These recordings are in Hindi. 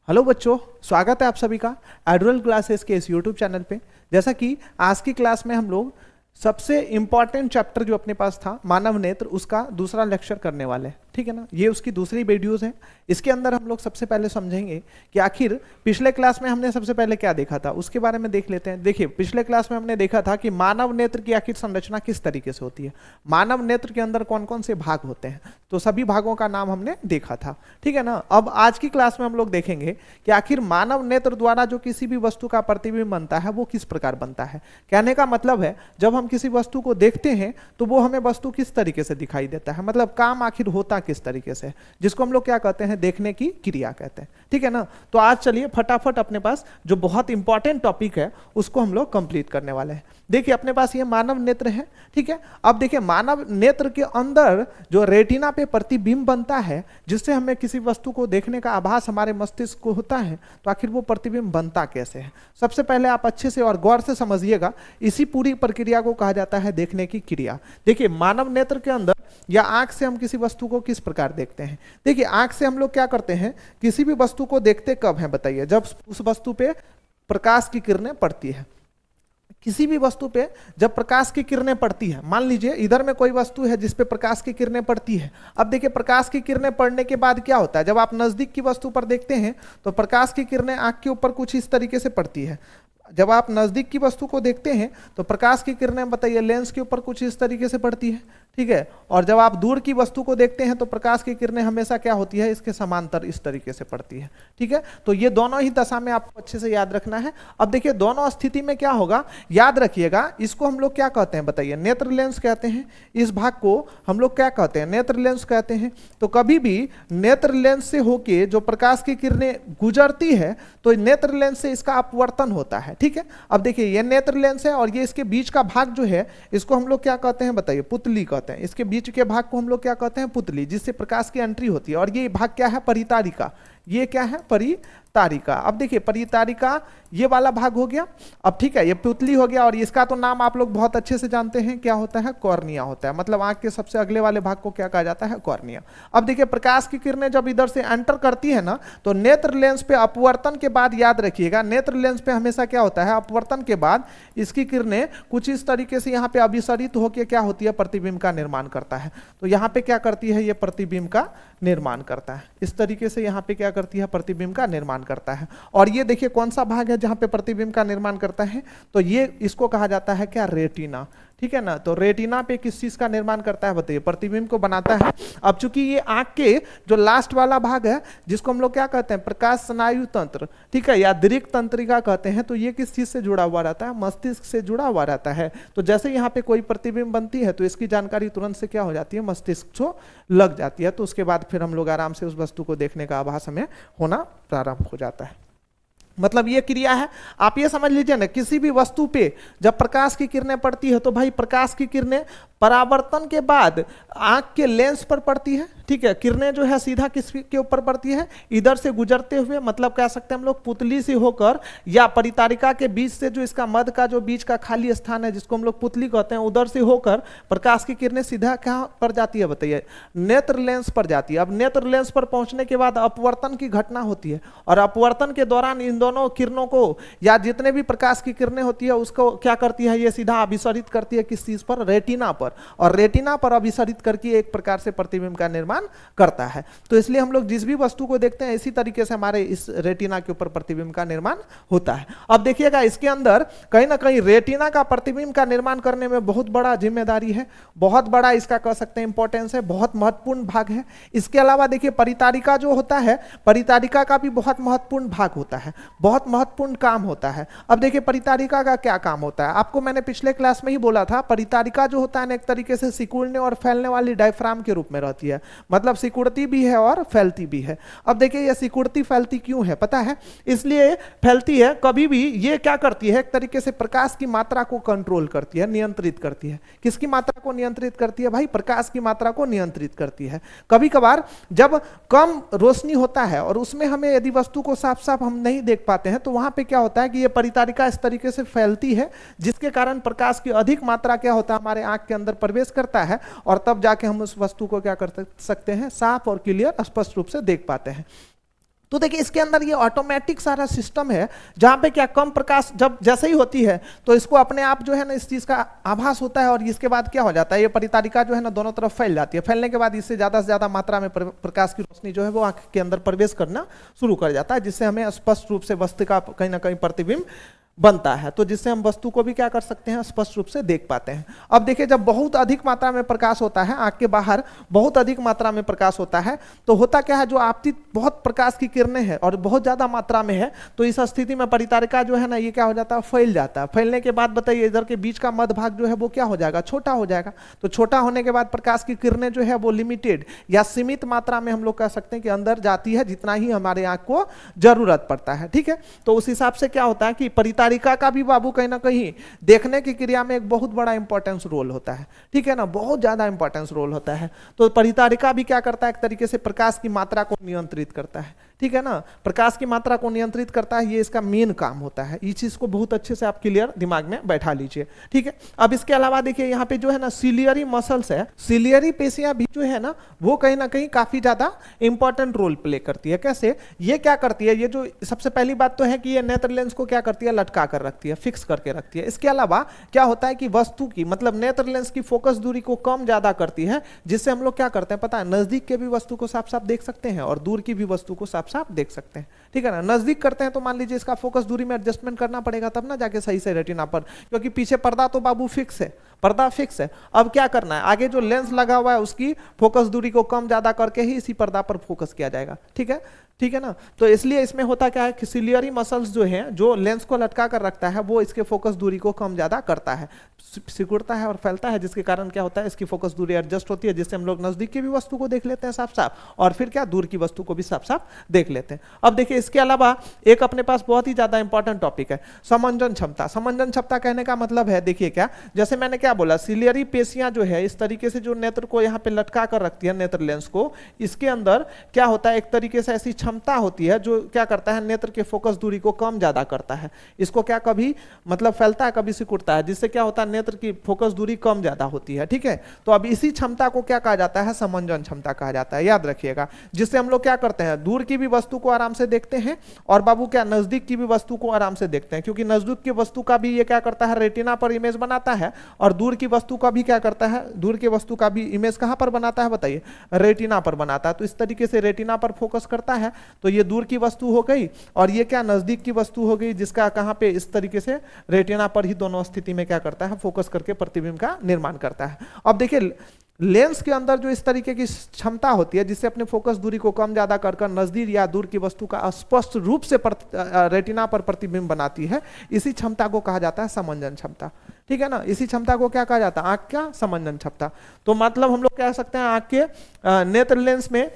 हेलो बच्चों, स्वागत है आप सभी का एडुअल क्लासेस के इस यूट्यूब चैनल पे। जैसा कि आज की क्लास में हम लोग सबसे इंपॉर्टेंट चैप्टर जो अपने पास था मानव नेत्र, उसका दूसरा लेक्चर करने वाले हैं। ठीक है ना, ये उसकी दूसरी वीडियोस है। इसके अंदर हम लोग सबसे पहले समझेंगे कि आखिर पिछले क्लास में हमने सबसे पहले क्या देखा था, उसके बारे में देख लेते हैं। देखिए, पिछले क्लास में हमने देखा था कि मानव नेत्र की आखिर संरचना किस तरीके से होती है, मानव नेत्र के अंदर कौन कौन से भाग होते हैं, तो सभी भागों का नाम हमने देखा था। ठीक है ना। अब आज की क्लास में हम लोग देखेंगे कि आखिर मानव नेत्र द्वारा जो किसी भी वस्तु का प्रतिबिंब बनता है वो किस प्रकार बनता है। कहने का मतलब है, जब हम किसी वस्तु को देखते हैं तो वो हमें वस्तु किस तरीके से दिखाई देता है, मतलब काम आखिर होता किस तरीके से, जिसको हम लोग क्या कहते हैं, देखने की क्रिया कहते हैं। ठीक है ना। तो आज चलिए फटाफट अपने पास जो बहुत इंपॉर्टेंट टॉपिक है उसको हम लोग कंप्लीट करने वाले हैं। देखिए, अपने पास ये मानव नेत्र है। ठीक है। अब देखिए, मानव नेत्र के अंदर जो रेटिना पे प्रतिबिंब बनता है, जिससे हमें किसी वस्तु को देखने का आभास हमारे मस्तिष्क को होता है, तो आखिर वो प्रतिबिंब बनता कैसे है। सबसे पहले आप अच्छे से और गौर से समझिएगा, इसी पूरी प्रक्रिया को कहा जाता है देखने की क्रिया। देखिए, मानव नेत्र के अंदर या आंख से हम किसी वस्तु को किस प्रकार देखते हैं। देखिए, आंख से हम लोग क्या करते हैं, किसी भी वस्तु को देखते कब हैं बताइए, जब उस वस्तु पे प्रकाश की किरणें पड़ती है। किसी भी वस्तु पे जब प्रकाश की किरणें पड़ती है, मान लीजिए इधर में कोई वस्तु है जिस पे प्रकाश की किरणें पड़ती है। अब देखिए, प्रकाश की किरणें पड़ने के बाद क्या होता है, जब आप नजदीक की वस्तु पर देखते हैं तो प्रकाश की किरणें आंख के ऊपर कुछ इस तरीके से पड़ती है। जब आप नजदीक की वस्तु को देखते हैं तो प्रकाश की किरणें बताइए लेंस के ऊपर कुछ इस तरीके से पड़ती है। ठीक है। और जब आप दूर की वस्तु को देखते हैं तो प्रकाश की किरणें हमेशा क्या होती है, इसके समांतर इस तरीके से पड़ती है। ठीक है। तो ये दोनों ही दशा में आपको अच्छे से याद रखना है। अब देखिए, दोनों स्थिति में क्या होगा, याद रखिएगा, इसको हम लोग क्या कहते हैं बताइए, नेत्र लेंस कहते हैं। इस भाग को हम लोग क्या कहते हैं, नेत्र लेंस कहते हैं। तो कभी भी नेत्र लेंस से होके जो प्रकाश की किरणें गुजरती है तो नेत्र लेंस से इसका अपवर्तन होता है। ठीक है। अब देखिए, ये नेत्र लेंस है और ये इसके बीच का भाग जो है इसको हम लोग क्या कहते हैं बताइए, पुतली कहते हैं। इसके बीच के भाग को हम लोग क्या कहते हैं, पुतली, जिससे प्रकाश की एंट्री होती है। और ये भाग क्या है, परितारिका। ये क्या है, परितारिका। अब देखिए, परितारिका ये वाला भाग हो गया। अब ठीक है, ये पुतली हो गया और इसका तो नाम आप लोग बहुत अच्छे से जानते हैं, क्या होता है, कॉर्निया होता है। मतलब आंख के सबसे अगले वाले भाग को क्या कहा जाता है, कॉर्निया। अब देखिए, प्रकाश की किरणें जब इधर से एंटर करती है ना, तो नेत्र लेंस पे अपवर्तन के बाद, याद रखिएगा, नेत्र लेंस पे हमेशा क्या होता है, अपवर्तन के बाद इसकी किरणें कुछ इस तरीके से यहाँ पे अभिसरित होकर क्या होती है, प्रतिबिंब का निर्माण करता है। तो यहाँ पे क्या करती है, ये प्रतिबिंब का निर्माण करता है। इस तरीके से यहाँ पे क्या करती है, प्रतिबिंब का निर्माण करता है। और ये देखिए कौन सा भाग है जहां पे प्रतिबिंब का निर्माण करता है, तो ये इसको कहा जाता है क्या, रेटिना। ठीक है ना। तो रेटिना पे किस चीज का निर्माण करता है बताइए, प्रतिबिंब को बनाता है। अब चूंकि ये आंख के जो लास्ट वाला भाग है, जिसको हम लोग क्या कहते हैं, प्रकाश स्नायु तंत्र, ठीक है, या दृक् तंत्रिका कहते हैं, तो ये किस चीज से जुड़ा हुआ रहता है, मस्तिष्क से जुड़ा हुआ रहता है। तो जैसे यहाँ पे कोई प्रतिबिंब बनती है तो इसकी जानकारी तुरंत से क्या हो जाती है, मस्तिष्क को लग जाती है। तो उसके बाद फिर हम लोग आराम से उस वस्तु को देखने का आभास हमें होना प्रारंभ हो जाता है। मतलब ये क्रिया है। आप ये समझ लीजिए ना, किसी भी वस्तु पे जब प्रकाश की किरणें पड़ती है तो भाई प्रकाश की किरणें परावर्तन के बाद आंख के लेंस पर पड़ती है। ठीक है। किरणें जो है सीधा किसके ऊपर पड़ती है, इधर से गुजरते हुए, मतलब कह सकते हैं हम लोग पुतली से होकर, या परितारिका के बीच से जो इसका मध्य का जो बीच का खाली स्थान है जिसको हम लोग पुतली कहते हैं, उधर से होकर प्रकाश की किरणें सीधा कहाँ पर जाती है बताइए, नेत्र लेंस पर जाती है। अब नेत्र लेंस पर पहुंचने के बाद अपवर्तन की घटना होती है और अपवर्तन के दौरान इन दोनों किरणों को, या जितने भी प्रकाश की किरणें होती है उसको क्या करती है, ये सीधा अभिसरित करती है किस चीज पर, रेटिना पर। और रेटिना पर अभिसरित करके एक प्रकार से प्रतिबिंब का निर्माण करता है। तो इसलिए हम लोग जिस भी वस्तु को देखते हैं इसी तरीके से हमारे इस रेटिना के ऊपर प्रतिबिंब का निर्माण होता है। अब देखिएगा, इसके अंदर कहीं ना कहीं रेटिना का प्रतिबिंब का निर्माण करने में बहुत बड़ा जिम्मेदारी है, बहुत बड़ा इसका कह सकते हैं इंपॉर्टेंस है, बहुत महत्वपूर्ण भाग है। इसके अलावा देखिए, परितारिका जो होता है, परितारिका का भी बहुत महत्वपूर्ण भाग होता है, बहुत महत्वपूर्ण काम होता है। अब देखिए, परितारिका का क्या काम होता है, आपको मैंने पिछले क्लास में ही बोला था, परितारिका जो होता है ना, एक तरीके से सिकुड़ने और फैलने वाली डायफ्राम के रूप में रहती है। मतलब सिकुड़ती भी है और फैलती भी है। अब देखिए, ये सिकुड़ती फैलती क्यों है पता है, इसलिए फैलती है, कभी भी ये क्या करती है, एक तरीके से प्रकाश की मात्रा को कंट्रोल करती है, नियंत्रित करती है। किसकी मात्रा को नियंत्रित करती है भाई, प्रकाश की मात्रा को नियंत्रित करती है। कभी कभार जब कम रोशनी होता है और उसमें हमें यदि वस्तु को साफ साफ हम नहीं देख पाते हैं, तो वहां पे क्या होता है कि ये परितारिका इस तरीके से फैलती है, जिसके कारण प्रकाश की अधिक मात्रा क्या होता है, हमारे आंख के अंदर प्रवेश करता है और तब जाके हम उस वस्तु को क्या कर सकते हैं, साफ और क्लियर स्पष्ट रूप से देख पाते हैं। तो देखिए इसके अंदर ये ऑटोमेटिक सारा सिस्टम है, जहां पे क्या कम प्रकाश जब जैसे ही होती है तो इसको अपने आप जो है ना इस चीज का आभास होता है, और इसके बाद क्या हो जाता है, ये परितारिका जो है ना दोनों तरफ फैल जाती है। फैलने के बाद इससे ज्यादा से ज्यादा मात्रा में प्रकाश की रोशनी जो है वो आंख के अंदर प्रवेश करना शुरू कर जाता है, जिससे हमें स्पष्ट रूप से वस्तु का कहीं ना कहीं प्रतिबिंब बनता है, तो जिससे हम वस्तु को भी क्या कर सकते हैं, स्पष्ट रूप से देख पाते हैं। अब देखिए जब बहुत अधिक मात्रा में प्रकाश होता है, आंख के बाहर बहुत अधिक मात्रा में प्रकाश होता है, तो होता क्या है, जो आपतित बहुत प्रकाश की किरणें हैं और बहुत ज्यादा मात्रा में है, तो इस स्थिति में परितारिका जो है ना ये क्या हो जाता है, फैल जाता है। फैलने के बाद बताइए इधर के बीच का मध्य भाग जो है वो क्या हो जाएगा, छोटा हो जाएगा। तो छोटा होने के बाद प्रकाश की किरणें जो है वो लिमिटेड या सीमित मात्रा में हम लोग कह सकते हैं कि अंदर जाती है, जितना ही हमारे आंख को जरूरत पड़ता है। ठीक है, तो उस हिसाब से क्या होता है कि परितारिका का भी बाबू कहीं ना कहीं देखने की क्रिया में एक बहुत बड़ा इंपॉर्टेंस रोल होता है। ठीक है ना, बहुत ज्यादा इंपॉर्टेंस रोल होता है। तो परितारिका भी क्या करता है, एक तरीके से प्रकाश की मात्रा को नियंत्रित करता है। ठीक है ना, प्रकाश की मात्रा को नियंत्रित करता है, ये इसका मेन काम होता है। इस चीज को बहुत अच्छे से आप क्लियर दिमाग में बैठा लीजिए। ठीक है, अब इसके अलावा देखिए यहाँ पे जो है ना सिलियरी मसल्स है, सिलियरी पेशियां भी जो है ना वो कहीं ना कहीं काफी ज्यादा इंपॉर्टेंट रोल प्ले करती है। कैसे, ये क्या करती है, ये जो सबसे पहली बात तो है कि ये नेत्र लेंस को क्या करती है, लटका कर रखती है, फिक्स करके रखती है। इसके अलावा क्या होता है कि वस्तु की मतलब नेत्र लेंस की फोकस दूरी को कम ज्यादा करती है, जिससे हम लोग क्या करते हैं पता है, नजदीक के भी वस्तु को साफ साफ देख सकते हैं और दूर की भी वस्तु को साफ साफ देख सकते हैं। ठीक है ना, नजदीक करते हैं तो मान लीजिए इसका फोकस दूरी में एडजस्टमेंट करना पड़ेगा, तब ना जाके सही से रेटिना पर, क्योंकि पीछे पर्दा तो बाबू फिक्स है, पर्दा फिक्स है। अब क्या करना है, आगे जो लेंस लगा हुआ है उसकी फोकस दूरी को कम ज्यादा करके ही इसी पर्दा पर फोकस किया जाएगा। ठीक है, ठीक है ना, तो इसलिए इसमें होता क्या है कि सिलियरी मसल्स जो हैं, जो लेंस को लटका कर रखता है, वो इसके फोकस दूरी को कम ज्यादा करता है, सिकुड़ता है और फैलता है, जिसके कारण क्या होता है, इसकी फोकस दूरी एडजस्ट होती है, जिससे हम लोग नजदीक की भी वस्तु को देख लेते हैं साफ साफ, और फिर क्या दूर की वस्तु को भी साफ साफ देख लेते हैं। अब देखिए इसके अलावा एक अपने पास बहुत ही ज्यादा इंपॉर्टेंट टॉपिक है, समंजन क्षमता। समंजन क्षमता कहने का मतलब है, देखिए क्या, जैसे मैंने क्या बोला, सिलियरी पेशियां जो है इस तरीके से जो नेत्र को यहाँ पे लटका कर रखती है, नेत्र लेंस को, इसके अंदर क्या होता है, एक तरीके से ऐसी क्षमता होती है जो क्या करता है, नेत्र के फोकस दूरी को कम ज्यादा करता है। इसको क्या कभी मतलब फैलता है, कभी सिकुड़ता है, जिससे क्या होता है, नेत्र की फोकस दूरी कम ज्यादा होती है। ठीक है, तो अब इसी क्षमता को क्या कहा जाता है, समंजन क्षमता कहा जाता है, याद रखिएगा। जिससे हम लोग क्या करते हैं, दूर की भी वस्तु को आराम से देखते हैं, और बाबू क्या नजदीक की भी वस्तु को आराम से देखते हैं, क्योंकि नजदीक की वस्तु का भी ये क्या करता है, रेटिना पर इमेज बनाता है, और दूर की वस्तु का भी क्या करता है, दूर की वस्तु का भी इमेज कहां पर बनाता है बताइए, रेटिना पर बनाता है। तो इस तरीके से रेटिना पर फोकस करता है, तो ये दूर की वस्तु हो गई, और ये क्या नजदीक की वस्तु हो गई, जिसका कहां पे, इस तरीके से रेटिना पर ही दोनों स्थिति में क्या करता है, फोकस करके प्रतिबिंब का निर्माण करता है। अब देखिए लेंस के अंदर जो इस तरीके की क्षमता होती है, जिससे अपने फोकस दूरी को कम ज्यादा कर नजदीक या दूर की वस्तु का स्पष्ट रूप से रेटिना पर प्रतिबिंब बनाती है, इसी क्षमता को कहा जाता है समंजन क्षमता। ठीक है ना, इसी क्षमता को क्या कहा जाता है, आंख का समंजन क्षमता। तो मतलब हम लोग कह सकते हैं आंख के नेत्र लेंस में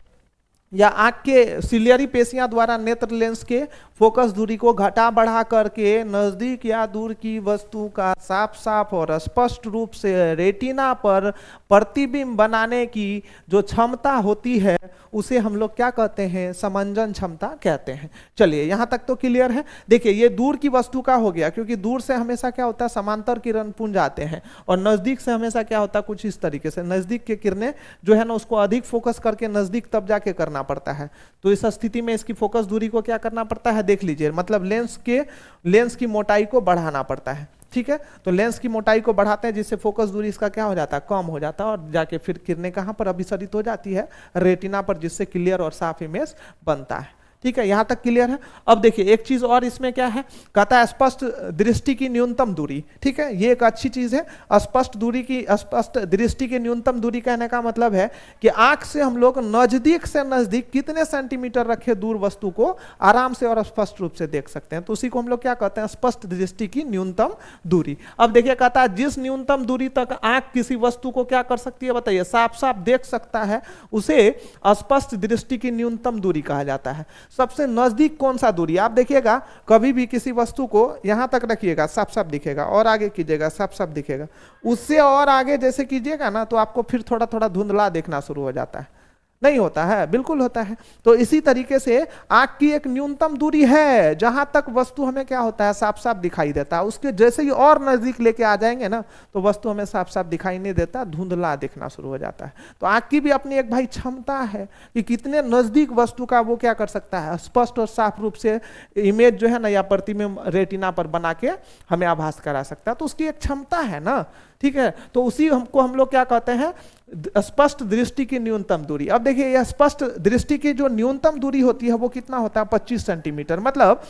या आंख के सिलियरी पेशियां द्वारा नेत्र लेंस के फोकस दूरी को घटा बढ़ा करके नजदीक या दूर की वस्तु का साफ साफ और स्पष्ट रूप से रेटिना पर प्रतिबिंब बनाने की जो क्षमता होती है, उसे हम लोग क्या कहते हैं, समंजन क्षमता कहते हैं। चलिए यहां तक तो क्लियर है। देखिए ये दूर की वस्तु का हो गया, क्योंकि दूर से हमेशा क्या होता है, समांतर किरण पुंज आते हैं, और नजदीक से हमेशा क्या होता है, कुछ इस तरीके से नजदीक के किरणें जो है ना उसको अधिक फोकस करके नजदीक तब जाके करना पड़ता है। तो इस स्थिति में इसकी फोकस दूरी को क्या करना पड़ता है, देख लीजिए, मतलब लेंस की मोटाई को बढ़ाना पड़ता है। ठीक है, तो लेंस की मोटाई को बढ़ाते हैं, जिससे फोकस दूरी इसका क्या हो जाता है, कम हो जाता है, और जाके फिर किरणें कहां पर अभिसरित हो जाती है, रेटिना पर, जिससे क्लियर और साफ इमेज बनता है। ठीक है, यहां तक क्लियर है। अब देखिए एक चीज और इसमें क्या है, कहता है स्पष्ट दृष्टि की न्यूनतम दूरी। ठीक है, ये एक अच्छी चीज है, स्पष्ट दृष्टि की न्यूनतम दूरी कहने का मतलब है कि आंख से हम लोग नजदीक से नजदीक कितने सेंटीमीटर रखे दूर वस्तु को आराम से और स्पष्ट रूप से देख सकते हैं। तो उसी को हम लोग क्या कहते हैं, स्पष्ट दृष्टि की न्यूनतम दूरी। अब देखिए कहता है जिस न्यूनतम दूरी तक आंख किसी वस्तु को क्या कर सकती है बताइए, साफ साफ देख सकता है, उसे स्पष्ट दृष्टि की न्यूनतम दूरी कहा जाता है। सबसे नजदीक कौन सा दूरी, आप देखिएगा कभी भी किसी वस्तु को यहां तक रखिएगा साफ साफ दिखेगा, और आगे कीजिएगा साफ साफ दिखेगा, उससे और आगे जैसे कीजिएगा ना तो आपको फिर थोड़ा थोड़ा धुंधला देखना शुरू हो जाता है। नहीं होता है, बिल्कुल होता है। तो इसी तरीके से आंख की एक न्यूनतम दूरी है जहां तक वस्तु हमें क्या होता है, साफ साफ दिखाई देता है। उसके जैसे ही और नजदीक लेके आ जाएंगे ना तो वस्तु हमें साफ साफ दिखाई नहीं देता, धुंधला दिखना शुरू हो जाता है। तो आंख की भी अपनी एक भाई क्षमता है कि कितने नजदीक वस्तु का वो क्या कर सकता है, स्पष्ट और साफ रूप से इमेज जो है ना या प्रतिबिंब रेटिना पर बना के हमें आभास करा सकता है। तो उसकी एक क्षमता है ना, ठीक है। तो उसी हमको हम लोग क्या कहते हैं, स्पष्ट दृष्टि की न्यूनतम दूरी। अब देखिए यह स्पष्ट दृष्टि की जो न्यूनतम दूरी होती है वो कितना होता है, 25 सेंटीमीटर। मतलब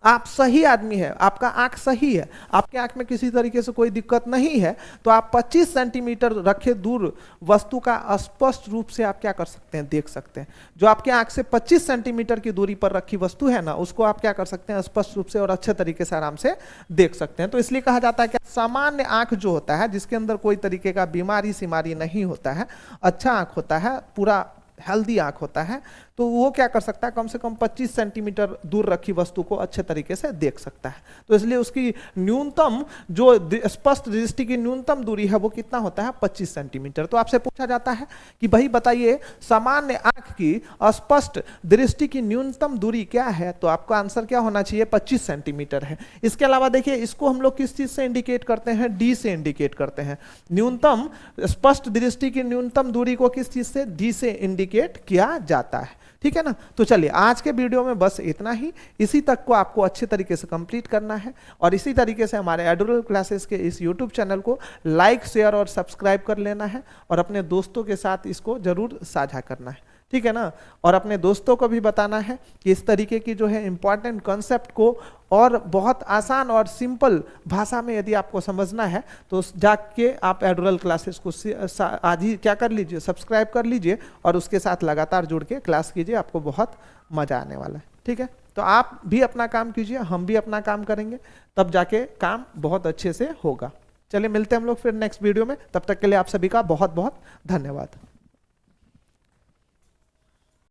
आप सही आदमी है, आपका आंख सही है, आपके आंख में किसी तरीके से कोई दिक्कत नहीं है, तो आप 25 सेंटीमीटर रखे दूर वस्तु का स्पष्ट रूप से आप क्या कर सकते हैं, देख सकते हैं। जो आपके आंख से 25 सेंटीमीटर की दूरी पर रखी वस्तु है ना, उसको आप क्या कर सकते हैं, स्पष्ट रूप से और अच्छे तरीके से आराम से देख सकते हैं। तो इसलिए कहा जाता है कि सामान्य आंख जो होता है, जिसके अंदर कोई तरीके का बीमारी सिमारी नहीं होता है, अच्छा आंख होता है, पूरा हेल्दी आंख होता है, तो वो क्या कर सकता है, कम से कम 25 सेंटीमीटर दूर रखी वस्तु को अच्छे तरीके से देख सकता है। तो इसलिए उसकी न्यूनतम जो स्पष्ट दृष्टि की न्यूनतम दूरी है वो कितना होता है, 25 सेंटीमीटर। तो आपसे पूछा जाता है कि भाई बताइए सामान्य आंख की स्पष्ट दृष्टि की न्यूनतम दूरी क्या है, तो आपका आंसर क्या होना चाहिए, 25 सेंटीमीटर है। इसके अलावा देखिए इसको हम लोग किस चीज से इंडिकेट करते हैं, डी से इंडिकेट करते हैं। न्यूनतम स्पष्ट दृष्टि की न्यूनतम दूरी को किस चीज से, डी से इंडिकेट किया जाता है, ठीक है ना। तो चलिए आज के वीडियो में बस इतना ही, इसी तक को आपको अच्छे तरीके से कंप्लीट करना है और इसी तरीके से हमारे एडुलर क्लासेस के इस यूट्यूब चैनल को लाइक शेयर और सब्सक्राइब कर लेना है और अपने दोस्तों के साथ इसको जरूर साझा करना है, ठीक है ना। और अपने दोस्तों को भी बताना है कि इस तरीके की जो है इंपॉर्टेंट कॉन्सेप्ट को और बहुत आसान और सिंपल भाषा में यदि आपको समझना है तो जाके आप एडुलर क्लासेस को आज ही क्या कर लीजिए, सब्सक्राइब कर लीजिए और उसके साथ लगातार जुड़ के क्लास कीजिए, आपको बहुत मजा आने वाला है, ठीक है। तो आप भी अपना काम कीजिए, हम भी अपना काम करेंगे, तब जाके काम बहुत अच्छे से होगा। चलिए मिलते हैं हम लोग फिर नेक्स्ट वीडियो में, तब तक के लिए आप सभी का बहुत बहुत धन्यवाद।